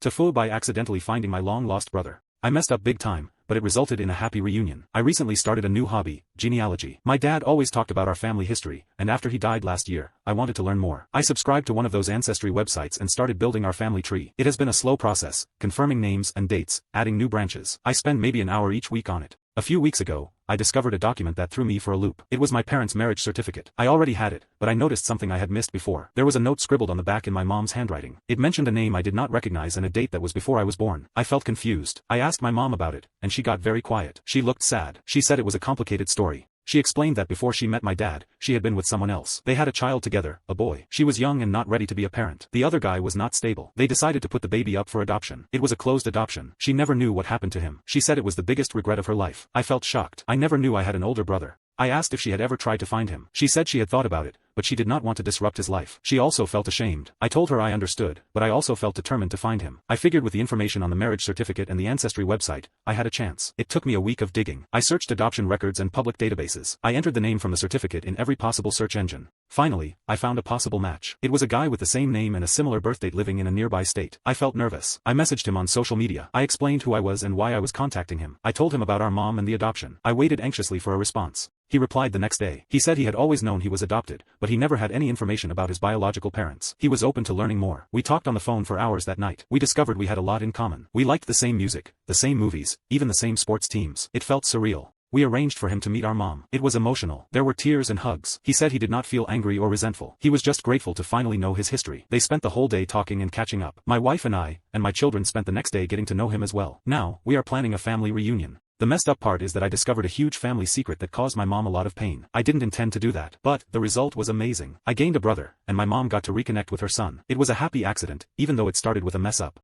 TIFU by accidentally finding my long-lost brother. I messed up big time, but it resulted in a happy reunion. I recently started a new hobby, genealogy. My dad always talked about our family history, and after he died last year, I wanted to learn more. I subscribed to one of those ancestry websites and started building our family tree. It has been a slow process, confirming names and dates, adding new branches. I spend maybe an hour each week on it. A few weeks ago, I discovered a document that threw me for a loop. It was my parents' marriage certificate. I already had it, but I noticed something I had missed before. There was a note scribbled on the back in my mom's handwriting. It mentioned a name I did not recognize and a date that was before I was born. I felt confused. I asked my mom about it, and she got very quiet. She looked sad. She said it was a complicated story. She explained that before she met my dad, she had been with someone else. They had a child together, a boy. She was young and not ready to be a parent. The other guy was not stable. They decided to put the baby up for adoption. It was a closed adoption. She never knew what happened to him. She said it was the biggest regret of her life. I felt shocked. I never knew I had an older brother. I asked if she had ever tried to find him. She said she had thought about it, but she did not want to disrupt his life. She also felt ashamed. I told her I understood, but I also felt determined to find him. I figured with the information on the marriage certificate and the ancestry website, I had a chance. It took me a week of digging. I searched adoption records and public databases. I entered the name from the certificate in every possible search engine. Finally, I found a possible match. It was a guy with the same name and a similar birthdate living in a nearby state. I felt nervous. I messaged him on social media. I explained who I was and why I was contacting him. I told him about our mom and the adoption. I waited anxiously for a response. He replied the next day. He said he had always known he was adopted, but he never had any information about his biological parents. He was open to learning more. We talked on the phone for hours that night. We discovered we had a lot in common. We liked the same music, the same movies, even the same sports teams. It felt surreal. We arranged for him to meet our mom. It was emotional. There were tears and hugs. He said he did not feel angry or resentful. He was just grateful to finally know his history. They spent the whole day talking and catching up. My wife and I, and my children spent the next day getting to know him as well. Now, we are planning a family reunion. The messed up part is that I discovered a huge family secret that caused my mom a lot of pain. I didn't intend to do that, but the result was amazing. I gained a brother, and my mom got to reconnect with her son. It was a happy accident, even though it started with a mess up.